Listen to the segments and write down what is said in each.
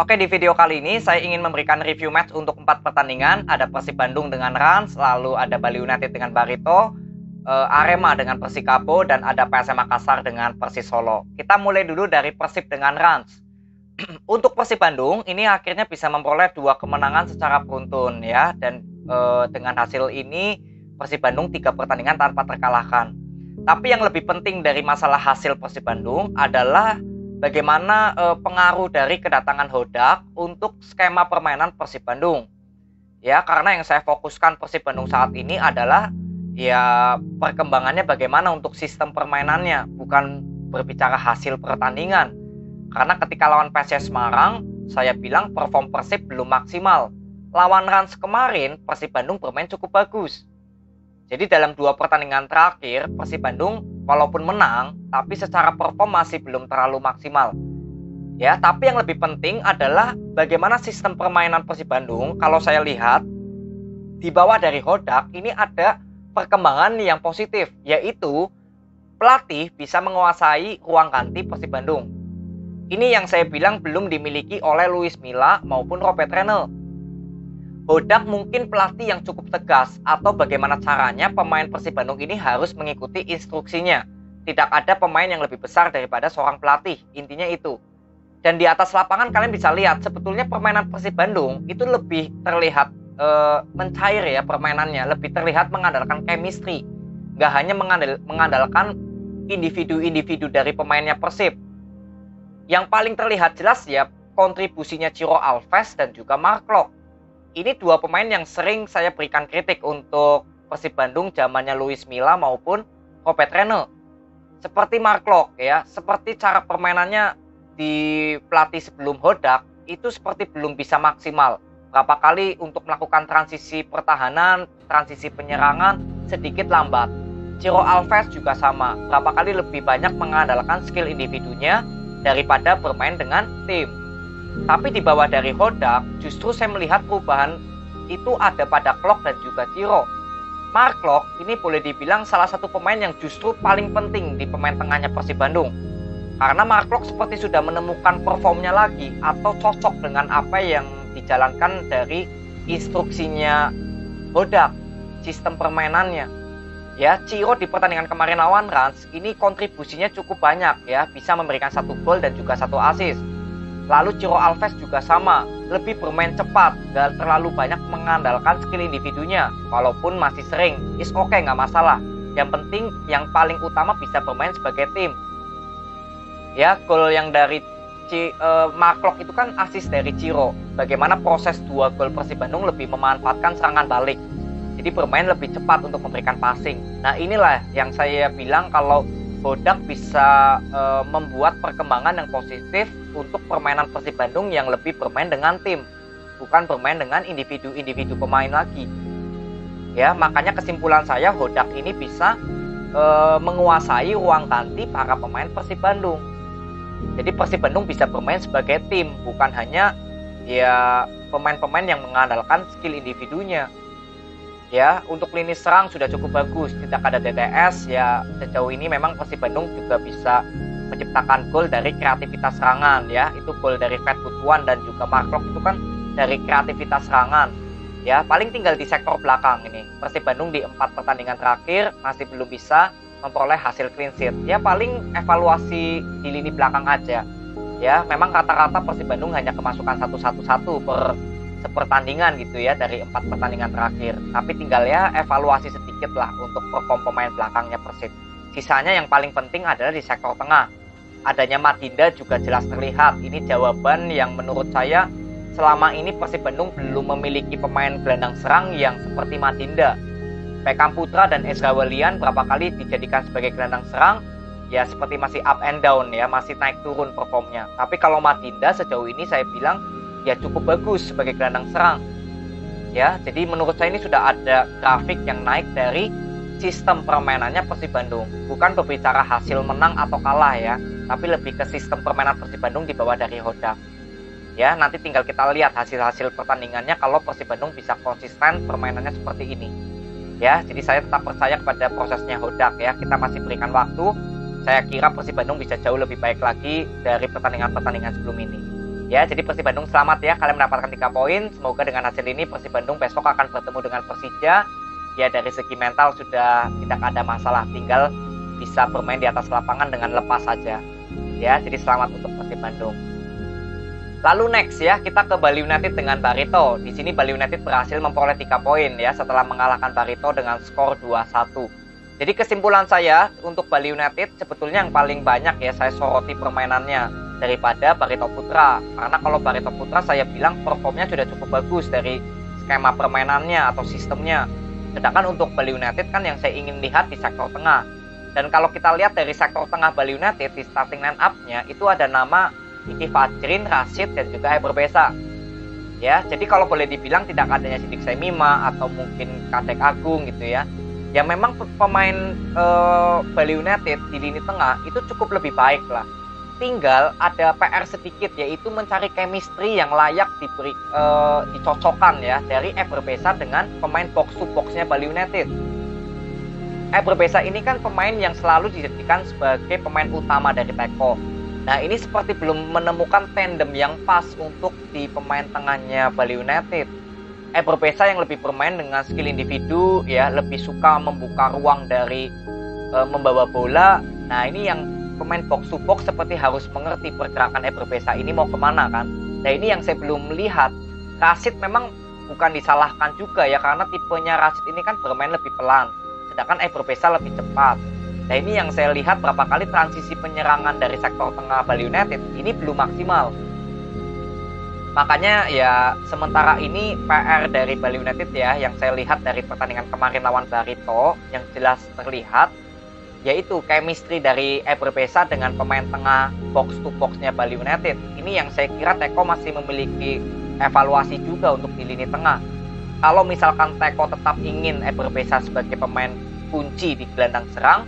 Oke, di video kali ini saya ingin memberikan review match untuk 4 pertandingan. Ada Persib Bandung dengan Rans, lalu ada Bali United dengan Barito, Arema dengan Persikabo, dan ada PSM Makassar dengan Persis Solo. Kita mulai dulu dari Persib dengan Rans. Untuk Persib Bandung, ini akhirnya bisa memperoleh 2 kemenangan secara beruntun ya. Dan dengan hasil ini, Persib Bandung 3 pertandingan tanpa terkalahkan. Tapi yang lebih penting dari masalah hasil Persib Bandung adalah bagaimana pengaruh dari kedatangan Hodak untuk skema permainan Persib Bandung. Ya, karena yang saya fokuskan Persib Bandung saat ini adalah ya perkembangannya bagaimana untuk sistem permainannya, bukan berbicara hasil pertandingan. Karena ketika lawan PSIS Semarang, saya bilang perform Persib belum maksimal. Lawan Rans kemarin, Persib Bandung bermain cukup bagus. Jadi dalam 2 pertandingan terakhir, Persib Bandung walaupun menang, tapi secara perform masih belum terlalu maksimal. Ya, tapi yang lebih penting adalah bagaimana sistem permainan Persib Bandung. Kalau saya lihat di bawah dari Hodak ini ada perkembangan yang positif, yaitu pelatih bisa menguasai ruang ganti Persib Bandung. Ini yang saya bilang belum dimiliki oleh Luis Milla maupun Robert Renel. Hodak mungkin pelatih yang cukup tegas, atau bagaimana caranya pemain Persib Bandung ini harus mengikuti instruksinya. Tidak ada pemain yang lebih besar daripada seorang pelatih, intinya itu. Dan di atas lapangan kalian bisa lihat sebetulnya permainan Persib Bandung itu lebih terlihat mencair ya permainannya, lebih terlihat mengandalkan chemistry, nggak hanya mengandalkan individu-individu dari pemainnya Persib. Yang paling terlihat jelas ya kontribusinya Ciro Alves dan juga Mark Klok. Ini 2 pemain yang sering saya berikan kritik untuk Persib Bandung zamannya Luis Milla maupun Robert Renel. Seperti Mark Klok ya, seperti cara permainannya di pelatih sebelum Hodak itu seperti belum bisa maksimal. Berapa kali untuk melakukan transisi pertahanan, transisi penyerangan sedikit lambat. Ciro Alves juga sama, berapa kali lebih banyak mengandalkan skill individunya daripada bermain dengan tim. Tapi di bawah dari Hodak, justru saya melihat perubahan itu ada pada Klok dan juga Ciro. Mark Klok ini boleh dibilang salah satu pemain yang justru paling penting di pemain tengahnya Persib Bandung. Karena Mark Klok seperti sudah menemukan performnya lagi atau cocok dengan apa yang dijalankan dari instruksinya Hodak, sistem permainannya. Ya, Ciro di pertandingan kemarin lawan Rans ini kontribusinya cukup banyak ya, bisa memberikan 1 gol dan juga 1 assist. Lalu Ciro Alves juga sama, lebih bermain cepat, gak terlalu banyak mengandalkan skill individunya. Walaupun masih sering, is oke, gak masalah. Yang penting, yang paling utama bisa bermain sebagai tim. Ya, gol yang dari Mark Klok itu kan assist dari Ciro. Bagaimana proses 2 gol Persib Bandung lebih memanfaatkan serangan balik. Jadi bermain lebih cepat untuk memberikan passing. Nah inilah yang saya bilang kalau Hodak bisa membuat perkembangan yang positif untuk permainan Persib Bandung yang lebih bermain dengan tim, bukan bermain dengan individu-individu pemain lagi. Ya, makanya kesimpulan saya Hodak ini bisa menguasai ruang ganti para pemain Persib Bandung. Jadi Persib Bandung bisa bermain sebagai tim, bukan hanya ya pemain-pemain yang mengandalkan skill individunya. Ya, untuk lini serang sudah cukup bagus, tidak ada DTS ya. Sejauh ini memang Persib Bandung juga bisa menciptakan gol dari kreativitas serangan ya. Itu gol dari Fat Butuan dan juga Mark Klok itu kan dari kreativitas serangan. Ya, paling tinggal di sektor belakang ini. Persib Bandung di 4 pertandingan terakhir masih belum bisa memperoleh hasil clean sheet. Ya, paling evaluasi di lini belakang aja. Ya, memang rata-rata Persib Bandung hanya kemasukan 1-1 per sepertandingan gitu ya dari 4 pertandingan terakhir. Tapi tinggal ya evaluasi sedikit lah untuk perform pemain belakangnya Persib. Sisanya yang paling penting adalah di sektor tengah. Adanya Madinda juga jelas terlihat. Ini jawaban yang menurut saya selama ini Persib Bandung belum memiliki pemain gelandang serang yang seperti Madinda. Beckham Putra dan Ezra Walian berapa kali dijadikan sebagai gelandang serang, ya seperti masih up and down ya, masih naik turun performnya. Tapi kalau Madinda sejauh ini saya bilang ya cukup bagus sebagai gelandang serang. Ya, jadi menurut saya ini sudah ada grafik yang naik dari sistem permainannya Persib Bandung. Bukan berbicara hasil menang atau kalah ya, tapi lebih ke sistem permainan Persib Bandung di bawah dari Hodak. Ya, nanti tinggal kita lihat hasil-hasil pertandingannya kalau Persib Bandung bisa konsisten permainannya seperti ini. Ya, jadi saya tetap percaya kepada prosesnya Hodak ya. Kita masih berikan waktu. Saya kira Persib Bandung bisa jauh lebih baik lagi dari pertandingan-pertandingan sebelum ini. Ya, jadi Persib Bandung selamat ya, kalian mendapatkan 3 poin. Semoga dengan hasil ini Persib Bandung besok akan bertemu dengan Persija. Ya, dari segi mental sudah tidak ada masalah, tinggal bisa bermain di atas lapangan dengan lepas saja. Ya, jadi selamat untuk Persib Bandung. Lalu next ya, kita ke Bali United dengan Barito. Di sini Bali United berhasil memperoleh 3 poin ya setelah mengalahkan Barito dengan skor 2-1. Jadi kesimpulan saya untuk Bali United sebetulnya yang paling banyak ya saya soroti permainannya daripada Barito Putra. Karena kalau Barito Putra saya bilang performnya sudah cukup bagus dari skema permainannya atau sistemnya. Sedangkan untuk Bali United kan yang saya ingin lihat di sektor tengah. Dan kalau kita lihat dari sektor tengah Bali United di starting line up-nya itu ada nama Kiki Fajrin, Rashid, dan juga Eber Besa. Ya, jadi kalau boleh dibilang tidak adanya Sidik Saimima atau mungkin Kadek Agung gitu ya. Ya memang pemain Bali United di lini tengah itu cukup lebih baik lah. Tinggal ada PR sedikit yaitu mencari chemistry yang layak dicocokkan ya dari Eber Besa dengan pemain box to box-nya Bali United. Eber Besa ini kan pemain yang selalu dijadikan sebagai pemain utama dari Teko. Nah ini seperti belum menemukan tandem yang pas untuk di pemain tengahnya Bali United. Eber Besa yang lebih bermain dengan skill individu ya, lebih suka membuka ruang dari membawa bola. Nah ini yang pemain box to box seperti harus mengerti pergerakan Eber Besa ini mau kemana kan. Nah ini yang saya belum melihat. Rashid memang bukan disalahkan juga ya, karena tipenya Rashid ini kan bermain lebih pelan, sedangkan Eber Besa lebih cepat. Nah ini yang saya lihat berapa kali transisi penyerangan dari sektor tengah Bali United ini belum maksimal. Makanya ya sementara ini PR dari Bali United ya yang saya lihat dari pertandingan kemarin lawan Barito yang jelas terlihat yaitu chemistry dari Eber Besa dengan pemain tengah box to box-nya Bali United. Ini yang saya kira Teko masih memiliki evaluasi juga untuk di lini tengah. Kalau misalkan Teko tetap ingin Eber Besa sebagai pemain kunci di gelandang serang,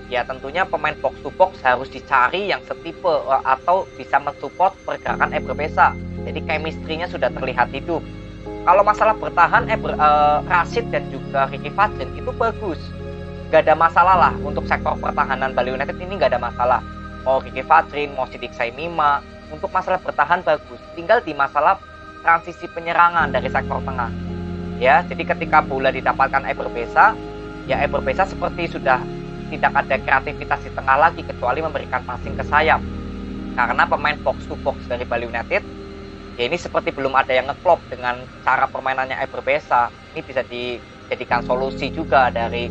ya tentunya pemain box to box harus dicari yang setipe atau bisa mensupport pergerakan Eber Besa. Jadi chemistry-nya sudah terlihat hidup. Kalau masalah bertahan Rashid dan juga Kiki Fajrin itu bagus. Gak ada masalah lah untuk sektor pertahanan Bali United ini, gak ada masalah. Mau Kiki Fajrin, mau Sidik Saimima, untuk masalah bertahan bagus. Tinggal di masalah transisi penyerangan dari sektor tengah. Ya, jadi ketika bola didapatkan Eber Besa, ya Eber Besa seperti sudah tidak ada kreativitas di tengah lagi kecuali memberikan passing ke sayap. Karena pemain box to box dari Bali United ya ini seperti belum ada yang ngeklop dengan cara permainannya Eber Besa. Ini bisa dijadikan solusi juga dari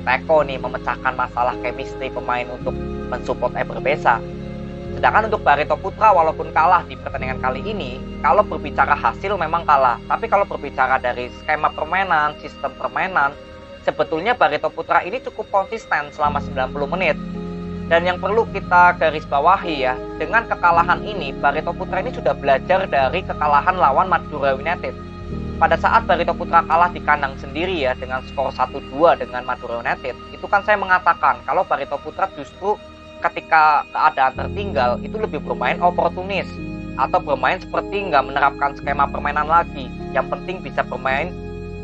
Teko nih memecahkan masalah chemistry pemain untuk mensupport Eber Besa. Sedangkan untuk Barito Putra walaupun kalah di pertandingan kali ini, kalau berbicara hasil memang kalah, tapi kalau berbicara dari skema permainan, sistem permainan, sebetulnya Barito Putra ini cukup konsisten selama 90 menit. Dan yang perlu kita garis bawahi ya, dengan kekalahan ini, Barito Putra ini sudah belajar dari kekalahan lawan Madura United. Pada saat Barito Putra kalah di kandang sendiri ya, dengan skor 1-2 dengan Madura United, itu kan saya mengatakan kalau Barito Putra justru ketika keadaan tertinggal, itu lebih bermain oportunis. Atau bermain seperti nggak menerapkan skema permainan lagi. Yang penting bisa bermain,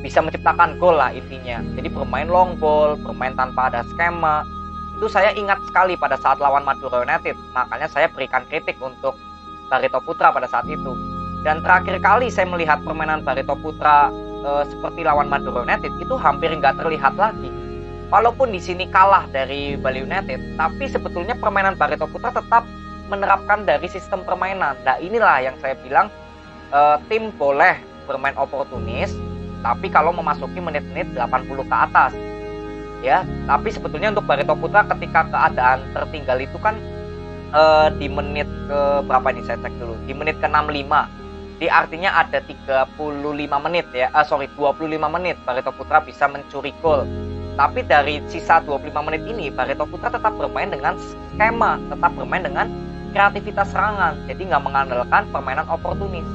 bisa menciptakan gol lah intinya. Jadi bermain long ball, bermain tanpa ada skema. Itu saya ingat sekali pada saat lawan Madura United. Makanya saya berikan kritik untuk Barito Putra pada saat itu. Dan terakhir kali saya melihat permainan Barito Putra seperti lawan Madura United itu hampir nggak terlihat lagi. Walaupun di sini kalah dari Bali United, tapi sebetulnya permainan Barito Putra tetap menerapkan dari sistem permainan. Nah inilah yang saya bilang tim boleh bermain oportunis, tapi kalau memasuki menit-menit 80 ke atas. Ya, tapi sebetulnya untuk Barito Putra ketika keadaan tertinggal itu kan di menit ke berapa ini saya cek dulu. Di menit ke 65. Jadi artinya ada 35 menit ya. 25 menit Barito Putra bisa mencuri gol. Tapi dari sisa 25 menit ini Barito Putra tetap bermain dengan skema, tetap bermain dengan kreativitas serangan. Jadi nggak mengandalkan permainan oportunis.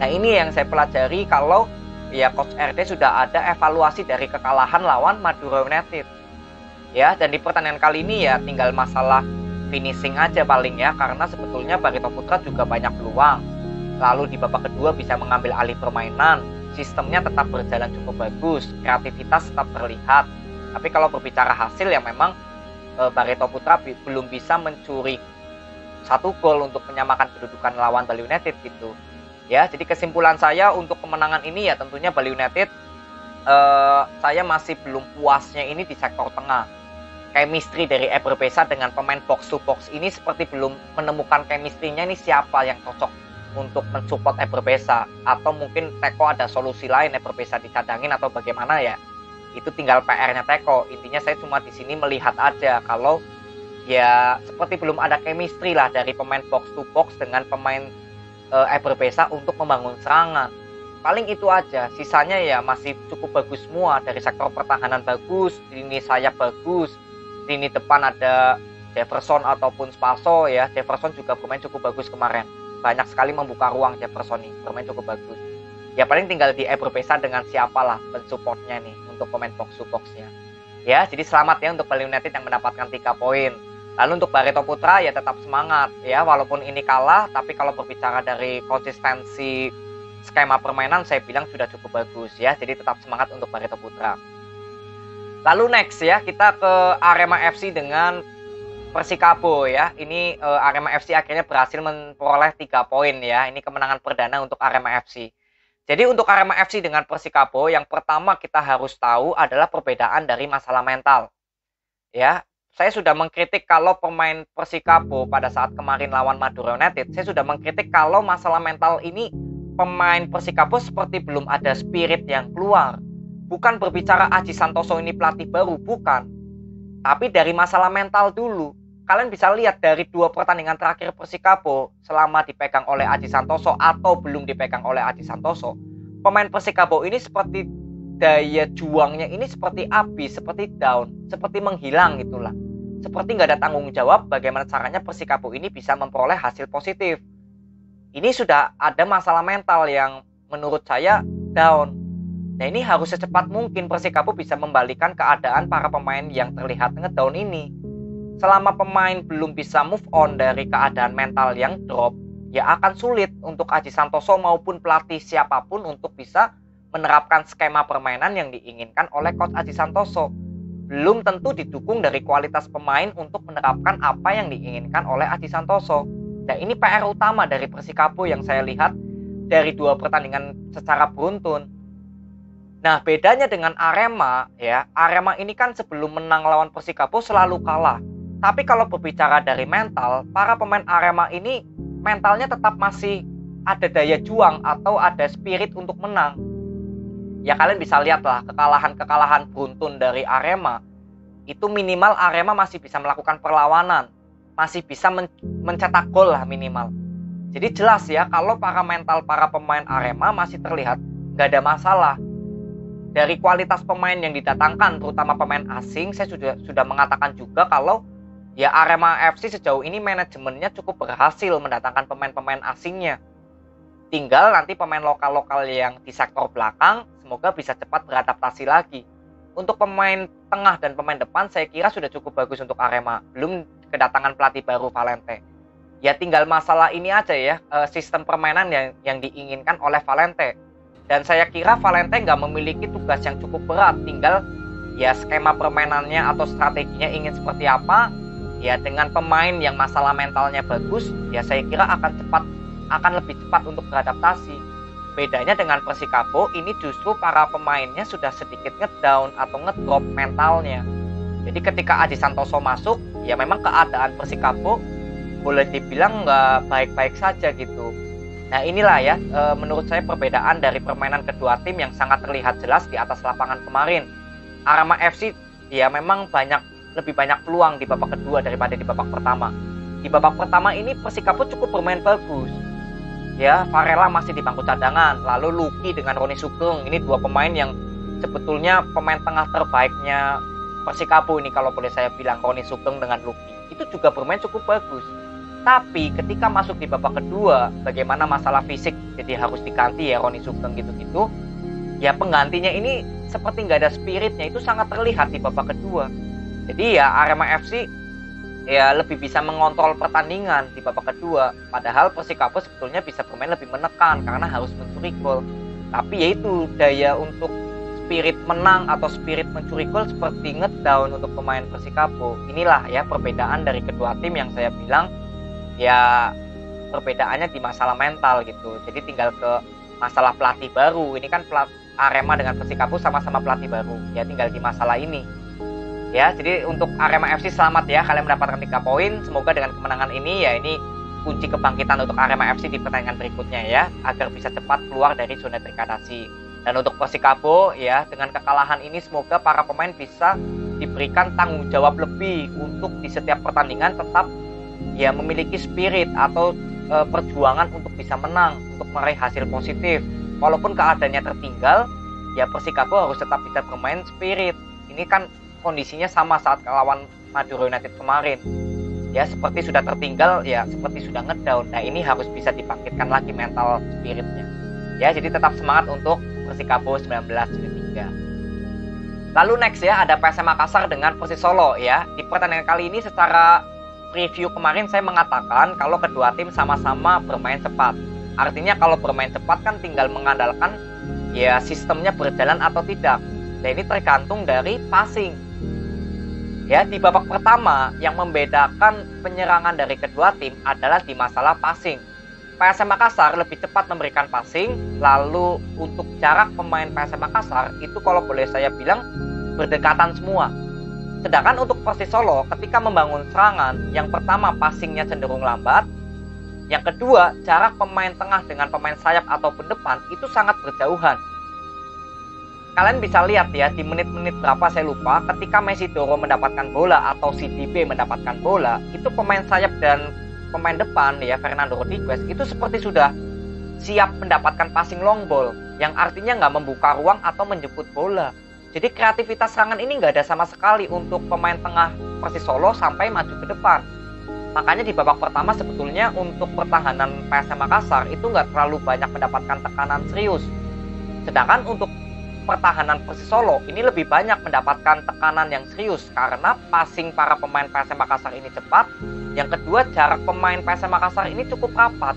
Nah ini yang saya pelajari kalau ya Coach RD sudah ada evaluasi dari kekalahan lawan Madura United. Ya, dan di pertandingan kali ini ya tinggal masalah finishing aja paling ya, karena sebetulnya Barito Putra juga banyak peluang. Lalu di babak kedua bisa mengambil alih permainan, sistemnya tetap berjalan cukup bagus, kreativitas tetap terlihat. Tapi kalau berbicara hasil ya memang Barito Putra belum bisa mencuri 1 gol untuk menyamakan kedudukan lawan Bali United gitu. Ya, jadi kesimpulan saya untuk kemenangan ini ya tentunya Bali United saya masih belum puasnya ini di sektor tengah. Chemistry dari Eber Besa dengan pemain box to box ini seperti belum menemukan chemistry-nya, ini siapa yang cocok untuk mensupport Eber Besa, atau mungkin Teko ada solusi lain Eber Besa dicadangin atau bagaimana ya. Itu tinggal PR-nya Teko. Intinya saya cuma di sini melihat aja kalau ya seperti belum ada chemistry lah dari pemain box to box dengan pemain Eber Besa untuk membangun serangan. Paling itu aja, sisanya ya masih cukup bagus semua. Dari sektor pertahanan bagus, lini sayap bagus, lini depan ada Jefferson ataupun Spaso ya. Jefferson juga bermain cukup bagus kemarin. Banyak sekali membuka ruang Jefferson nih, bermain cukup bagus. Ya paling tinggal di Eber Besa dengan siapalah pensupportnya nih untuk pemain box to boxnya. Ya, jadi selamat ya untuk Bali United yang mendapatkan 3 poin. Lalu untuk Barito Putra ya tetap semangat ya, walaupun ini kalah, tapi kalau berbicara dari konsistensi skema permainan saya bilang sudah cukup bagus ya. Jadi tetap semangat untuk Barito Putra. Lalu next ya, kita ke Arema FC dengan Persikabo ya. Ini Arema FC akhirnya berhasil memperoleh 3 poin ya. Ini kemenangan perdana untuk Arema FC. Jadi untuk Arema FC dengan Persikabo, yang pertama kita harus tahu adalah perbedaan dari masalah mental. Ya, saya sudah mengkritik kalau pemain Persikabo pada saat kemarin lawan Madura United, saya sudah mengkritik kalau masalah mental ini pemain Persikabo seperti belum ada spirit yang keluar. Bukan berbicara Aji Santoso ini pelatih baru, bukan. Tapi dari masalah mental dulu. Kalian bisa lihat dari 2 pertandingan terakhir Persikabo selama dipegang oleh Aji Santoso atau belum dipegang oleh Aji Santoso, pemain Persikabo ini seperti daya juangnya ini seperti habis, seperti down, seperti menghilang gitulah. Seperti nggak ada tanggung jawab bagaimana caranya Persikabo ini bisa memperoleh hasil positif. Ini sudah ada masalah mental yang menurut saya down. Nah ini harus secepat mungkin Persikabo bisa membalikan keadaan para pemain yang terlihat ngedown ini. Selama pemain belum bisa move on dari keadaan mental yang drop, ya akan sulit untuk Aji Santoso maupun pelatih siapapun untuk bisa menerapkan skema permainan yang diinginkan oleh Coach Aji Santoso. Belum tentu didukung dari kualitas pemain untuk menerapkan apa yang diinginkan oleh Aji Santoso. Nah ini PR utama dari Persikabo yang saya lihat dari 2 pertandingan secara beruntun. Nah bedanya dengan Arema ya, Arema ini kan sebelum menang lawan Persikabo selalu kalah. Tapi kalau berbicara dari mental, para pemain Arema ini mentalnya tetap masih ada daya juang atau ada spirit untuk menang. Ya kalian bisa lihatlah kekalahan-kekalahan beruntun dari Arema. Itu minimal Arema masih bisa melakukan perlawanan. Masih bisa mencetak gol lah minimal. Jadi jelas ya kalau para pemain Arema masih terlihat nggak ada masalah. Dari kualitas pemain yang didatangkan, terutama pemain asing, saya sudah mengatakan juga kalau ya Arema FC sejauh ini manajemennya cukup berhasil mendatangkan pemain-pemain asingnya. Tinggal nanti pemain lokal-lokal yang di sektor belakang semoga bisa cepat beradaptasi lagi. Untuk pemain tengah dan pemain depan saya kira sudah cukup bagus untuk Arema. Belum kedatangan pelatih baru Valente. Ya tinggal masalah ini aja ya, sistem permainan yang diinginkan oleh Valente. Dan saya kira Valente nggak memiliki tugas yang cukup berat. Tinggal ya skema permainannya atau strateginya ingin seperti apa. Ya dengan pemain yang masalah mentalnya bagus, ya saya kira akan lebih cepat untuk beradaptasi. Bedanya dengan Persikabo, ini justru para pemainnya sudah sedikit ngedown atau ngedrop mentalnya. Jadi ketika Aji Santoso masuk, ya memang keadaan Persikabo boleh dibilang nggak baik-baik saja gitu. Nah inilah ya, menurut saya perbedaan dari permainan kedua tim yang sangat terlihat jelas di atas lapangan kemarin. Arema FC ya memang lebih banyak peluang di babak kedua daripada di babak pertama. Di babak pertama ini Persikabo cukup bermain bagus. Ya, Varela masih di bangku cadangan, lalu Luki dengan Roni Sugeng, ini 2 pemain yang sebetulnya pemain tengah terbaiknya Persikabo ini kalau boleh saya bilang, Roni Sugeng dengan Luki. Itu juga bermain cukup bagus. Tapi ketika masuk di babak kedua, bagaimana masalah fisik jadi harus diganti ya Roni Sugeng gitu-gitu. Ya penggantinya ini seperti nggak ada spiritnya, itu sangat terlihat di babak kedua. Jadi ya Arema FC ya lebih bisa mengontrol pertandingan di babak kedua. Padahal Persikabo sebetulnya bisa bermain lebih menekan karena harus mencuri gol. Tapi yaitu daya untuk spirit menang atau spirit mencuri gol seperti ngedown untuk pemain Persikabo. Inilah ya perbedaan dari kedua tim yang saya bilang Ya perbedaannya di masalah mental gitu. Jadi tinggal ke masalah pelatih baru. Ini kan Arema dengan Persikabo sama-sama pelatih baru. Ya tinggal di masalah ini. Ya, jadi untuk Arema FC selamat ya, kalian mendapatkan 3 poin. Semoga dengan kemenangan ini ya ini kunci kebangkitan untuk Arema FC di pertandingan berikutnya ya, agar bisa cepat keluar dari zona degradasi. Dan untuk Persikabo ya, dengan kekalahan ini semoga para pemain bisa diberikan tanggung jawab lebih untuk di setiap pertandingan tetap ya memiliki spirit atau perjuangan untuk bisa menang, untuk meraih hasil positif. Walaupun keadaannya tertinggal, ya Persikabo harus tetap bisa bermain spirit. Ini kan kondisinya sama saat lawan Madura United kemarin. Ya seperti sudah tertinggal, ya seperti sudah ngedown. Nah ini harus bisa dibangkitkan lagi mental spiritnya. Ya jadi tetap semangat untuk Persikabo 1973. Lalu next ya ada PSM Makassar dengan Persis Solo ya. Di pertandingan kali ini secara preview kemarin saya mengatakan kalau kedua tim sama-sama bermain cepat. Artinya kalau bermain cepat kan tinggal mengandalkan ya sistemnya berjalan atau tidak. Dan ini tergantung dari passing. Ya di babak pertama yang membedakan penyerangan dari kedua tim adalah di masalah passing. PSM Makassar lebih cepat memberikan passing, lalu untuk jarak pemain PSM Makassar itu kalau boleh saya bilang berdekatan semua. Sedangkan untuk Persis Solo ketika membangun serangan, yang pertama passingnya cenderung lambat, yang kedua jarak pemain tengah dengan pemain sayap ataupun depan itu sangat berjauhan. Kalian bisa lihat ya di menit-menit berapa saya lupa, ketika Messi Doro mendapatkan bola atau CDB mendapatkan bola, itu pemain sayap dan pemain depan ya Fernando Rodriguez itu seperti sudah siap mendapatkan passing long ball, yang artinya nggak membuka ruang atau menjemput bola. Jadi kreativitas serangan ini nggak ada sama sekali untuk pemain tengah Persis Solo sampai maju ke depan. Makanya di babak pertama sebetulnya untuk pertahanan PSM Makassar itu nggak terlalu banyak mendapatkan tekanan serius. Sedangkan untuk pertahanan Persis Solo ini lebih banyak mendapatkan tekanan yang serius karena passing para pemain PSM Makassar ini cepat. Yang kedua jarak pemain PSM Makassar ini cukup rapat.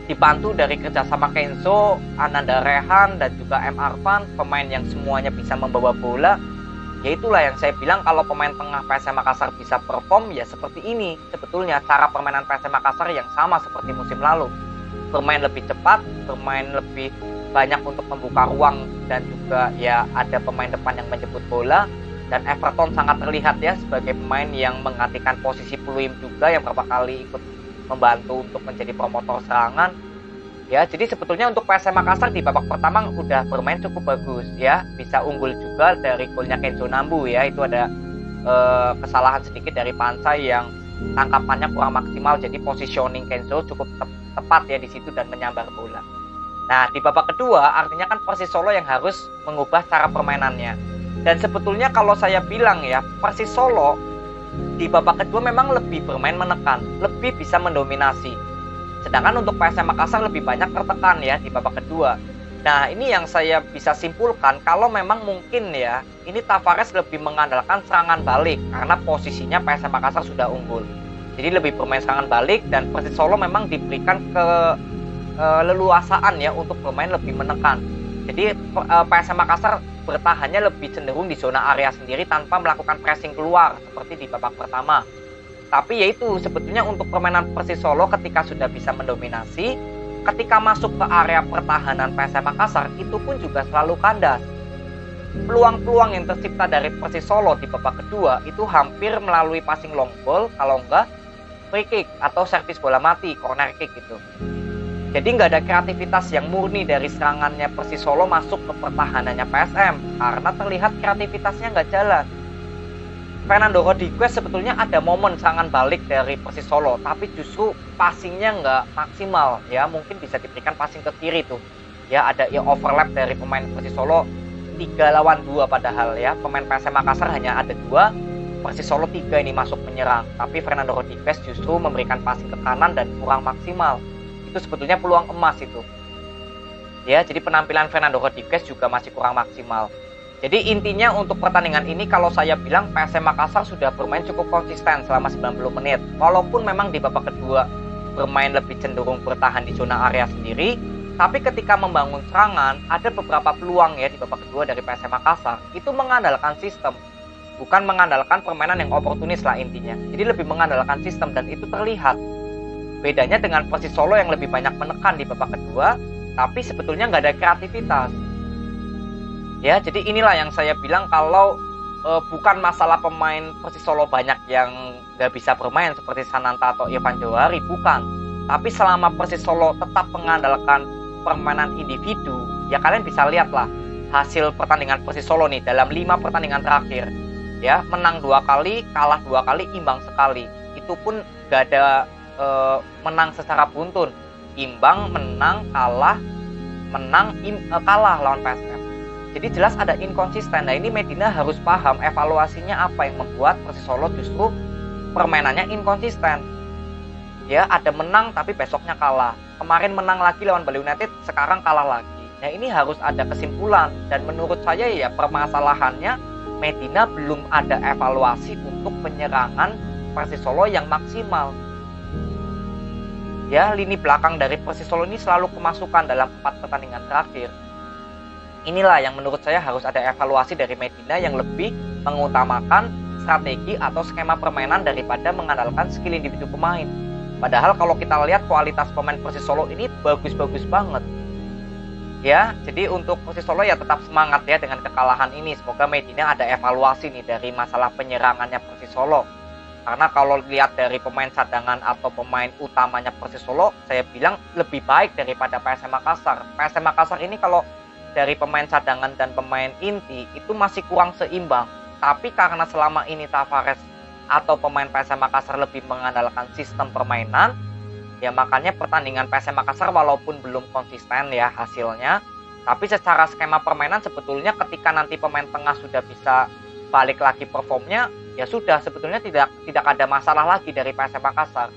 Dibantu dari kerjasama Kenzo, Ananda Rehan dan juga M. Arfan, pemain yang semuanya bisa membawa bola. Ya itulah yang saya bilang kalau pemain tengah PSM Makassar bisa perform ya seperti ini. Sebetulnya cara permainan PSM Makassar yang sama seperti musim lalu. Bermain lebih cepat, bermain lebih banyak untuk membuka ruang dan juga ya ada pemain depan yang menjemput bola. Dan Everton sangat terlihat ya sebagai pemain yang menggantikan posisi Pluim juga yang beberapa kali ikut membantu untuk menjadi promotor serangan. Ya, jadi sebetulnya untuk PSM Makassar di babak pertama udah bermain cukup bagus ya. Bisa unggul juga dari golnya Kenzo Nambu ya. Itu ada kesalahan sedikit dari Pansai yang tangkapannya kurang maksimal. Jadi positioning Kenzo cukup tepat ya di situ dan menyambar bola. Nah, di babak kedua artinya kan Persis Solo yang harus mengubah cara permainannya. Dan sebetulnya kalau saya bilang ya, Persis Solo di babak kedua memang lebih bermain menekan, lebih bisa mendominasi. Sedangkan untuk PSM Makassar lebih banyak tertekan ya di babak kedua. Nah ini yang saya bisa simpulkan kalau memang mungkin ya, ini Tavares lebih mengandalkan serangan balik karena posisinya PSM Makassar sudah unggul. Jadi lebih bermain serangan balik dan Persis Solo memang diberikan leluasaan ya untuk bermain lebih menekan. Jadi PSM Makassar bertahannya lebih cenderung di zona area sendiri tanpa melakukan pressing keluar seperti di babak pertama. Tapi yaitu sebetulnya untuk permainan Persis Solo ketika sudah bisa mendominasi, ketika masuk ke area pertahanan PSM Makassar itu pun juga selalu kandas. Peluang-peluang yang tercipta dari Persis Solo di babak kedua itu hampir melalui passing long ball, kalau enggak free kick atau servis bola mati, corner kick gitu. Jadi nggak ada kreativitas yang murni dari serangannya Persis Solo masuk ke pertahanannya PSM karena terlihat kreativitasnya nggak jalan. Fernando Rodriguez sebetulnya ada momen serangan balik dari Persis Solo, tapi justru passingnya nggak maksimal ya, mungkin bisa diberikan passing ke kiri tuh. Ya ada ya overlap dari pemain Persis Solo 3 lawan 2 padahal ya, pemain PSM Makassar hanya ada 2, Persis Solo 3 ini masuk menyerang, tapi Fernando Rodriguez justru memberikan passing ke kanan dan kurang maksimal. Itu sebetulnya peluang emas itu. Ya, jadi penampilan Fernando Rodriguez juga masih kurang maksimal. Jadi intinya untuk pertandingan ini kalau saya bilang PSM Makassar sudah bermain cukup konsisten selama 90 menit. Walaupun memang di babak kedua bermain lebih cenderung bertahan di zona area sendiri, tapi ketika membangun serangan ada beberapa peluang ya di babak kedua dari PSM Makassar itu mengandalkan sistem. Bukan mengandalkan permainan yang oportunis lah intinya. Jadi lebih mengandalkan sistem dan itu terlihat. Bedanya dengan Persis Solo yang lebih banyak menekan di babak kedua, tapi sebetulnya nggak ada kreativitas. Ya, jadi inilah yang saya bilang kalau bukan masalah pemain Persis Solo banyak yang nggak bisa bermain seperti Sananta atau Irfan Johari, bukan. Tapi selama Persis Solo tetap mengandalkan permainan individu, ya kalian bisa lihatlah hasil pertandingan Persis Solo nih dalam 5 pertandingan terakhir. Ya, menang 2 kali, kalah 2 kali, imbang sekali. Itu pun nggak ada menang secara beruntun. Imbang, menang, kalah, menang, kalah lawan PSM. Jadi jelas ada inkonsisten. Nah, ini Medina harus paham evaluasinya apa yang membuat Persis Solo justru permainannya inkonsisten. Ya, ada menang tapi besoknya kalah. Kemarin menang lagi lawan Bali United, sekarang kalah lagi. Nah, ini harus ada kesimpulan. Dan menurut saya ya permasalahannya Medina belum ada evaluasi untuk penyerangan Persis Solo yang maksimal. Ya, lini belakang dari Persis Solo ini selalu kemasukan dalam 4 pertandingan terakhir. Inilah yang menurut saya harus ada evaluasi dari Medina yang lebih mengutamakan strategi atau skema permainan daripada mengandalkan skill individu pemain. Padahal kalau kita lihat kualitas pemain Persis Solo ini bagus-bagus banget. Ya, jadi untuk Persis Solo ya tetap semangat ya dengan kekalahan ini. Semoga Medina ada evaluasi nih dari masalah penyerangannya Persis Solo. Karena kalau lihat dari pemain cadangan atau pemain utamanya Persis Solo, saya bilang lebih baik daripada PSM Makassar. PSM Makassar ini kalau dari pemain cadangan dan pemain inti itu masih kurang seimbang. Tapi karena selama ini Tavares atau pemain PSM Makassar lebih mengandalkan sistem permainan, ya makanya pertandingan PSM Makassar walaupun belum konsisten ya hasilnya, tapi secara skema permainan sebetulnya ketika nanti pemain tengah sudah bisa balik lagi performnya, ya sudah sebetulnya tidak ada masalah lagi dari PSM Makassar.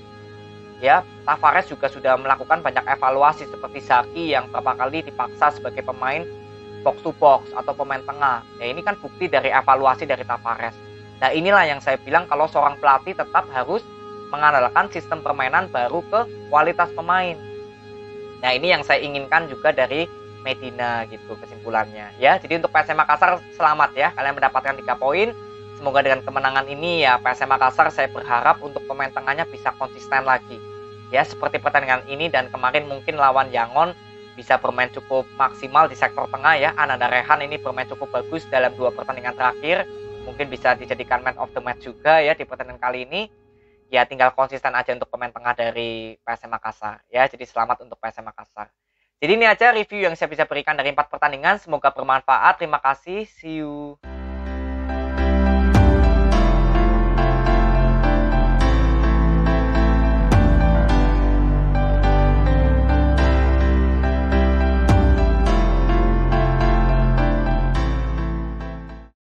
Ya, Tavares juga sudah melakukan banyak evaluasi seperti Zaki yang beberapa kali dipaksa sebagai pemain box to box atau pemain tengah. Ya ini kan bukti dari evaluasi dari Tavares. Nah, inilah yang saya bilang kalau seorang pelatih tetap harus mengandalkan sistem permainan baru ke kualitas pemain. Nah, ini yang saya inginkan juga dari Medina gitu kesimpulannya. Ya, jadi untuk PSM Makassar selamat ya, kalian mendapatkan 3 poin. Semoga dengan kemenangan ini ya PSM Makassar saya berharap untuk pemain tengahnya bisa konsisten lagi. Ya, seperti pertandingan ini dan kemarin mungkin lawan Yangon bisa bermain cukup maksimal di sektor tengah ya. Ananda Rehan ini bermain cukup bagus dalam 2 pertandingan terakhir. Mungkin bisa dijadikan man of the match juga ya di pertandingan kali ini. Ya tinggal konsisten aja untuk pemain tengah dari PSM Makassar ya. Jadi selamat untuk PSM Makassar. Jadi ini aja review yang saya bisa berikan dari 4 pertandingan. Semoga bermanfaat. Terima kasih. See you.